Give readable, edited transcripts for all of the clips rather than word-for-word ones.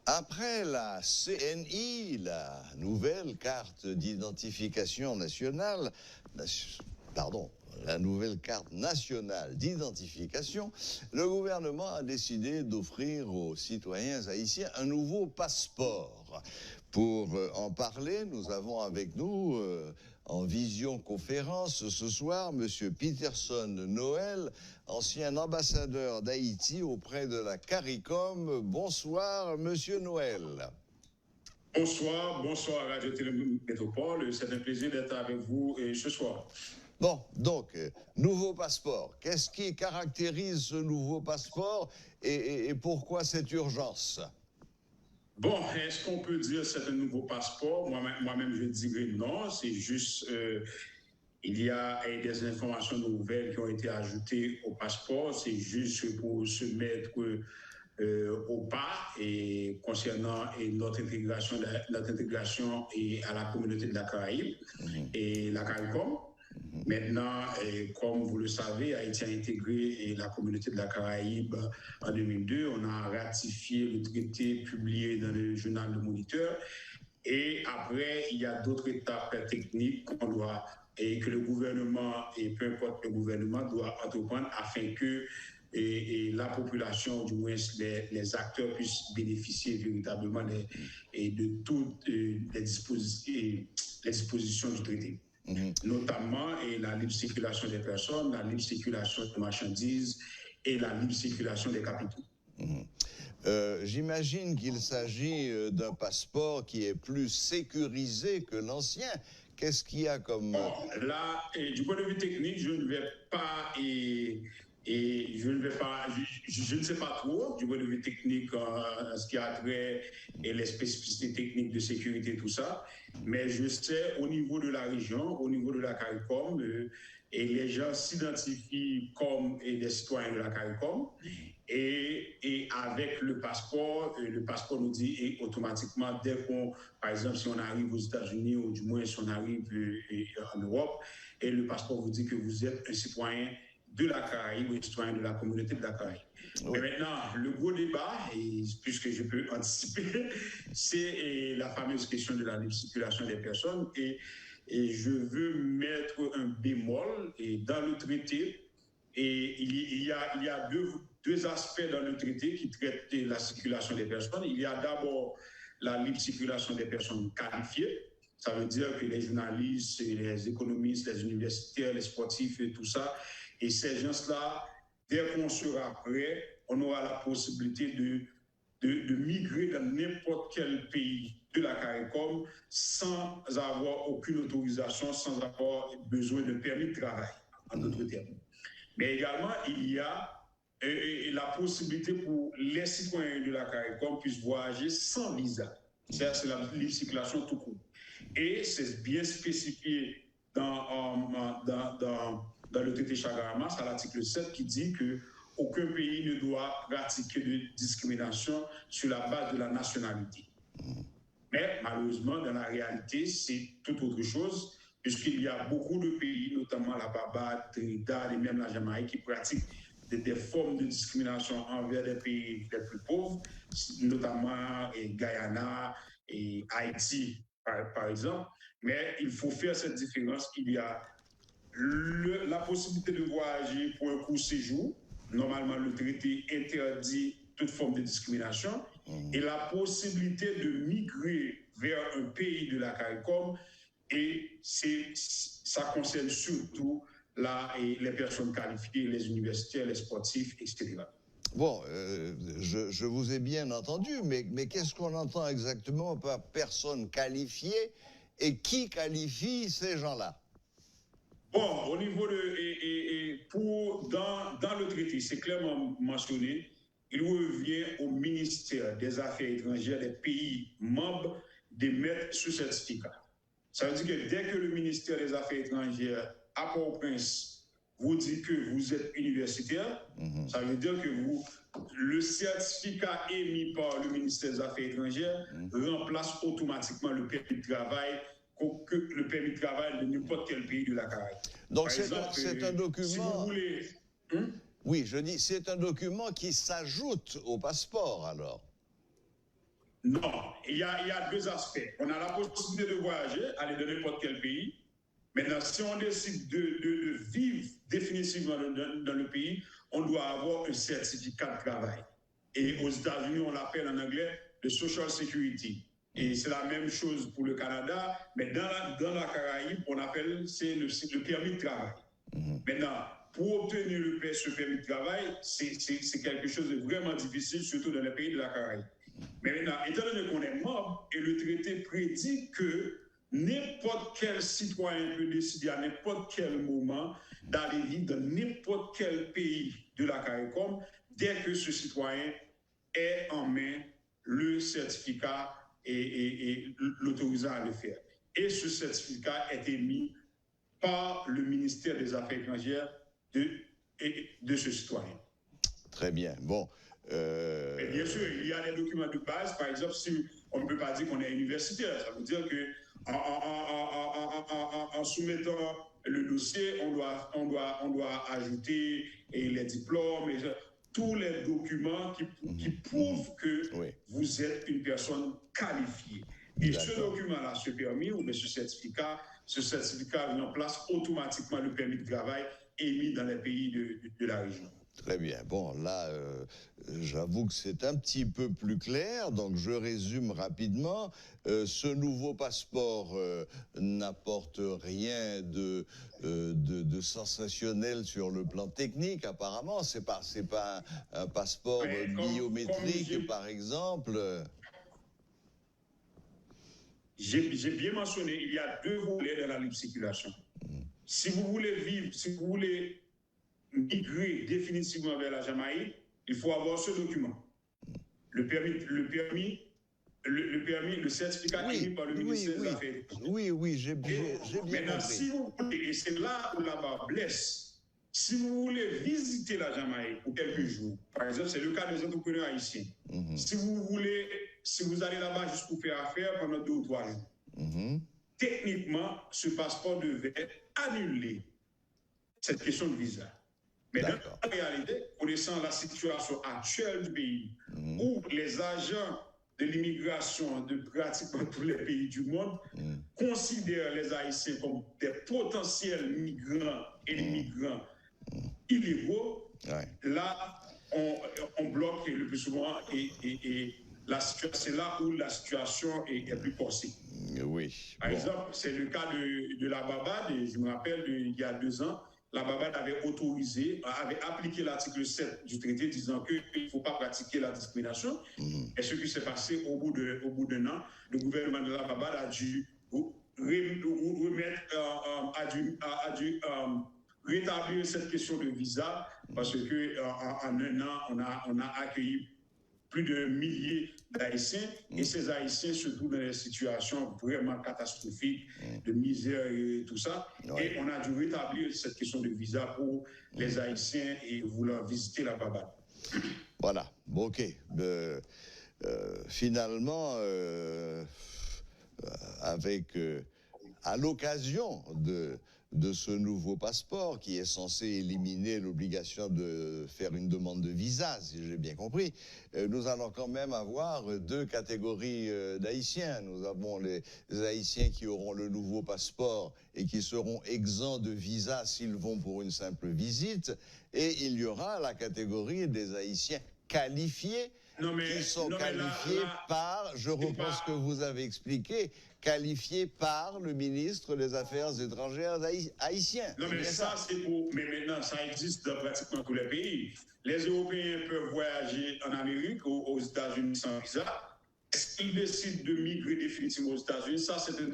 Après la CNI, la nouvelle carte d'identification nationale, la nouvelle carte nationale d'identification, le gouvernement a décidé d'offrir aux citoyens haïtiens un nouveau passeport. Pour en parler, nous avons avec nous en visioconférence ce soir M. Peterson Noël, ancien ambassadeur d'Haïti auprès de la CARICOM. Bonsoir, M. Noël. Bonsoir Radio Télémétropole. C'est un plaisir d'être avec vous ce soir. Bon, donc, nouveau passeport. Qu'est-ce qui caractérise ce nouveau passeport et pourquoi cette urgence? Bon, est-ce qu'on peut dire que c'est un nouveau passeport? Moi-même, je dirais non. C'est juste, il y a des informations nouvelles qui ont été ajoutées au passeport. C'est juste pour se mettre au pas et concernant notre intégration à la communauté de la Caraïbe et la CARICOM. Maintenant, comme vous le savez, Haïti a intégré la communauté de la Caraïbe en 2002. On a ratifié le traité publié dans le journal Le Moniteur. Et après, il y a d'autres étapes techniques que le gouvernement, et peu importe le gouvernement, doit entreprendre afin que la population, du moins les acteurs, puissent bénéficier véritablement de toutes les dispositions du traité. Notamment la libre circulation des personnes, la libre circulation des marchandises et la libre circulation des capitaux. J'imagine qu'il s'agit d'un passeport qui est plus sécurisé que l'ancien. Qu'est-ce qu'il y a comme... Bon, là, du point de vue technique, je ne vais pas... je ne sais pas trop du point de vue technique ce qui a trait et les spécificités techniques de sécurité, tout ça. Mais je sais, au niveau de la région, au niveau de la CARICOM, et les gens s'identifient comme des citoyens de la CARICOM. Et avec le passeport nous dit automatiquement, par exemple, si on arrive aux États-Unis ou du moins si on arrive en Europe, et le passeport vous dit que vous êtes un citoyen de la Caraïbe ou un citoyen de la communauté de la Caraïbe. Oui. Mais maintenant, le gros débat, et puisque je peux anticiper, c'est la fameuse question de la libre circulation des personnes. Et je veux mettre un bémol dans le traité. Et il y a deux aspects dans le traité qui traitent la circulation des personnes. Il y a d'abord la libre circulation des personnes qualifiées. Ça veut dire que les journalistes, les économistes, les universitaires, les sportifs et tout ça, et ces gens-là, dès qu'on sera prêt, on aura la possibilité de migrer dans n'importe quel pays de la CARICOM sans avoir aucune autorisation, sans avoir besoin de permis de travail, en d'autres termes. Mais également, il y a la possibilité pour les citoyens de la CARICOM puissent voyager sans visa. C'est la libre circulation tout court. Et c'est bien spécifié dans le traité Chagarama, à l'article 7, qui dit qu'aucun pays ne doit pratiquer de discrimination sur la base de la nationalité. Mais malheureusement, dans la réalité, c'est tout autre chose, puisqu'il y a beaucoup de pays, notamment la Barbade, Trinidad et même la Jamaïque, qui pratiquent des formes de discrimination envers les pays les plus pauvres, notamment Guyana et Haïti, par exemple. Mais il faut faire cette différence. Il y a la possibilité de voyager pour un court séjour. Normalement, le traité interdit toute forme de discrimination. Et la possibilité de migrer vers un pays de la CARICOM, et ça concerne surtout les personnes qualifiées, les universitaires, les sportifs, etc. Bon, je vous ai bien entendu, mais qu'est-ce qu'on entend exactement par personnes qualifiées et qui qualifie ces gens-là? Bon, au niveau dans le traité, c'est clairement mentionné, il revient au ministère des Affaires étrangères des pays membres d'émettre ce certificat. Ça veut dire que dès que le ministère des Affaires étrangères à Port-au-Prince vous dit que vous êtes universitaire, ça veut dire que le certificat émis par le ministère des Affaires étrangères remplace automatiquement le permis de travail de n'importe quel pays de la Caraïbe. Donc c'est un document... Si vous voulez... Oui, je dis, c'est un document qui s'ajoute au passeport, alors. Non, il y a deux aspects. On a la possibilité de voyager, aller dans n'importe quel pays. Maintenant, si on décide de vivre définitivement dans le pays, on doit avoir un certificat de travail. Et aux États-Unis, on l'appelle en anglais le Social Security. Et c'est la même chose pour le Canada, mais dans la Caraïbe, on appelle c'est le permis de travail. Maintenant, pour obtenir ce permis de travail, c'est quelque chose de vraiment difficile, surtout dans les pays de la Caraïbe. Mais maintenant, étant donné qu'on est membre, et le traité prédit que n'importe quel citoyen peut décider à n'importe quel moment d'aller vivre dans n'importe quel pays de la CARICOM dès que ce citoyen ait en main le certificat et l'autorisant à le faire. Et ce certificat est émis par le ministère des Affaires étrangères de ce citoyen. Très bien. Bon. Mais bien sûr, il y a des documents de base. Par exemple, si on ne peut pas dire qu'on est universitaire, ça veut dire que en soumettant le dossier, on doit ajouter les diplômes, tous les documents qui prouvent que vous êtes une personne qualifiée. Et ce document-là, ce permis ou ce certificat remplace automatiquement le permis de travail émis dans les pays de la région. Très bien. Bon, là, j'avoue que c'est un petit peu plus clair, donc je résume rapidement. Ce nouveau passeport n'apporte rien de sensationnel sur le plan technique, apparemment. C'est pas un passeport biométrique, par exemple. J'ai bien mentionné, il y a deux volets dans la libre circulation. Si vous voulez migrer définitivement vers la Jamaïque, il faut avoir ce document. Le certificat émis par le ministère des Affaires étrangères. Oui, j'ai bien Maintenant, compris. si vous voulez, et c'est là où la barre blesse, si vous voulez visiter la Jamaïque pour quelques jours, par exemple, c'est le cas des entrepreneurs haïtiens. Si vous allez là-bas juste pour faire affaire pendant 2 ou 3 jours, techniquement, ce passeport devait annuler cette question de visa. Mais dans la réalité, connaissant la situation actuelle du pays, où les agents de l'immigration de pratiquement tous les pays du monde considèrent les Haïtiens comme des potentiels migrants et migrants illégaux, là, on bloque le plus souvent et c'est là où la situation est plus corsée. Oui. Par exemple, c'est le cas de la Barbade, je me rappelle, il y a 2 ans, la Barbade avait appliqué l'article 7 du traité disant qu'il ne faut pas pratiquer la discrimination. Et ce qui s'est passé au bout d'un an, le gouvernement de la Barbade a dû rétablir cette question de visa parce qu'en 1 an, on a accueilli plus de milliers d'Haïtiens et ces Haïtiens se trouvent dans des situations vraiment catastrophiques, de misère et tout ça. Et on a dû rétablir cette question de visa pour les Haïtiens et vouloir visiter la Barbade. Voilà, bon, ok. Finalement, à l'occasion de ce nouveau passeport qui est censé éliminer l'obligation de faire une demande de visa, si j'ai bien compris, nous allons quand même avoir 2 catégories d'Haïtiens. Nous avons les Haïtiens qui auront le nouveau passeport et qui seront exempts de visa s'ils vont pour une simple visite, et il y aura la catégorie des Haïtiens qualifiés, qui sont qualifiés par, je reprends ce que vous avez expliqué, qualifiés par le ministre des Affaires étrangères haïtien. Non, mais ça, c'est pour... Mais maintenant, ça existe dans pratiquement tous les pays. Les Européens peuvent voyager en Amérique ou aux États-Unis sans visa. S'ils décident de migrer définitivement aux États-Unis, ça, c'est un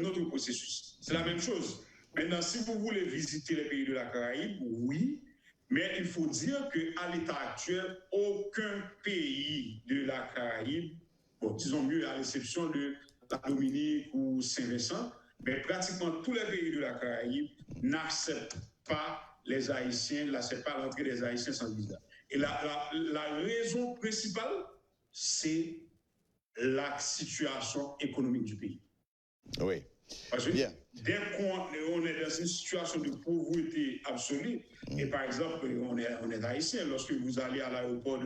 autre processus. C'est la même chose. Maintenant, si vous voulez visiter les pays de la Caraïbe, oui, mais il faut dire qu'à l'état actuel, aucun pays de la Caraïbe, bon, disons mieux à l'exception de la Dominique ou Saint-Vincent, mais pratiquement tous les pays de la Caraïbe n'acceptent pas les Haïtiens, n'acceptent pas l'entrée des Haïtiens sans visa. Et la raison principale, c'est la situation économique du pays. Oui. Parce que Bien. dès qu'on est dans une situation de pauvreté absolue, et par exemple, on est haïtien, lorsque vous allez à l'aéroport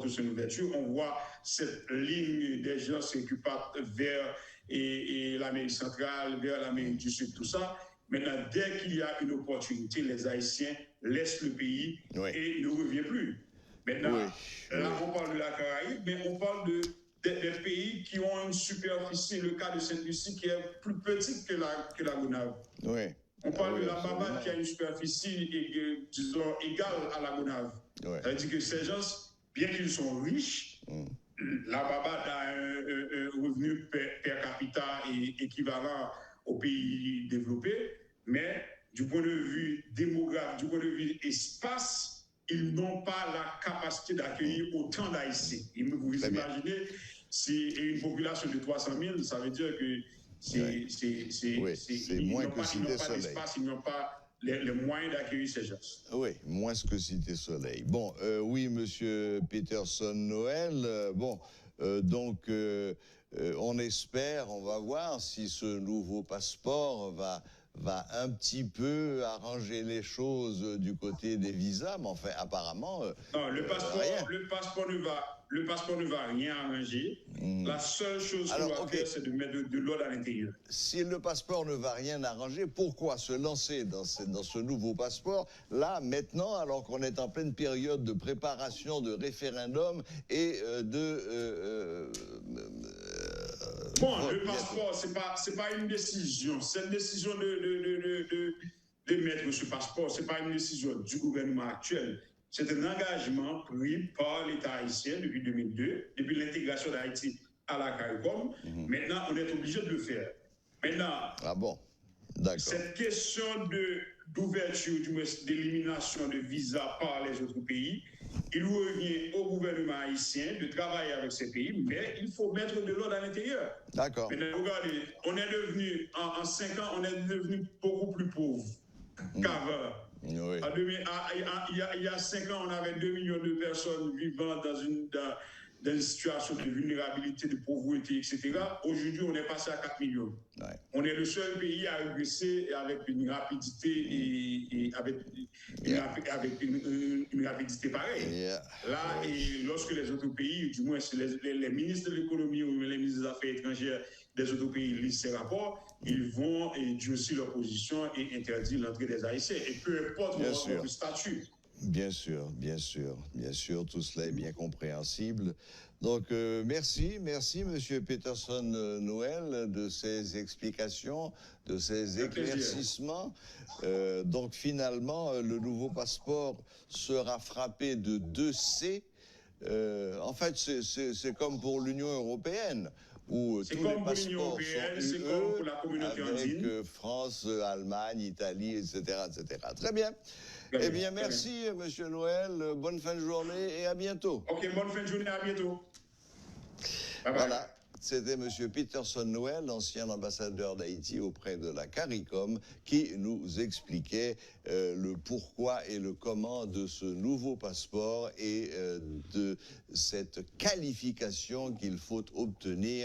de son ouverture, on voit cette ligne des gens qui partent vers l'Amérique centrale, vers l'Amérique du Sud, tout ça. Maintenant, dès qu'il y a une opportunité, les Haïtiens laissent le pays et ne reviennent plus. Maintenant, là, on parle de la Caraïbe, mais on parle des pays qui ont une superficie, le cas de Sainte-Lucie, qui est plus petite que la Gonave. On parle de la Barbade qui a une superficie, disons, égale à la Gonave. Ça veut dire que ces gens, bien qu'ils sont riches, la Barbade a un revenu per capita équivalent aux pays développés, mais du point de vue démographique, du point de vue espace, ils n'ont pas la capacité d'accueillir autant d'Haïtiens. Vous imaginez, c'est une population de 300 000, ça veut dire que c'est moins que Cité Soleil. Ils n'ont pas les moyens d'accueillir ces gens. Oui, moins que Cité Soleil. Bon, oui, monsieur Peterson Noël, donc on espère, on va voir si ce nouveau passeport va un petit peu arranger les choses du côté des visas, mais enfin, apparemment... non, le passeport ne va rien arranger. La seule chose qu'on va faire, c'est de mettre de l'ordre à l'intérieur. Si le passeport ne va rien arranger, pourquoi se lancer dans ce nouveau passeport, là, maintenant, alors qu'on est en pleine période de préparation de référendum et le passeport, c'est pas une décision. Cette décision de mettre ce passeport, c'est pas une décision du gouvernement actuel. C'est un engagement pris par l'État haïtien depuis 2002, depuis l'intégration d'Haïti à la CARICOM. Maintenant, on est obligé de le faire. Maintenant, cette question d'ouverture, d'élimination de visas par les autres pays, il revient au gouvernement haïtien de travailler avec ces pays, mais il faut mettre de l'ordre à l'intérieur. D'accord. Maintenant, regardez, on est devenu, en 5 ans, on est devenu beaucoup plus pauvre qu'avant. Il y a 5 ans, on avait 2 millions de personnes vivant dans une situation de vulnérabilité, de pauvreté, etc. Aujourd'hui, on est passé à 4 millions. On est le seul pays à régresser avec une rapidité et avec une rapidité pareille. Là, et lorsque les autres pays, du moins les ministres de l'économie ou les ministres des Affaires étrangères des autres pays lisent ces rapports, ils vont durcir leur position et interdire l'entrée des Haïtiens. Et peu importe leur statut. Bien sûr, tout cela est bien compréhensible. Donc, merci, Monsieur Peterson Noël, de ces explications, de ces éclaircissements. Donc, finalement, le nouveau passeport sera frappé de 2 C. En fait, c'est comme pour l'Union européenne. C'est comme pour l'Union européenne, c'est comme pour la communauté andine. Avec France, Allemagne, Italie, etc., etc. Très bien. Eh bien, merci, Monsieur Noël. Bonne fin de journée et à bientôt. OK, bonne fin de journée, à bientôt. Bye bye. Voilà, c'était Monsieur Peterson Noël, ancien ambassadeur d'Haïti auprès de la CARICOM, qui nous expliquait le pourquoi et le comment de ce nouveau passeport et de cette qualification qu'il faut obtenir.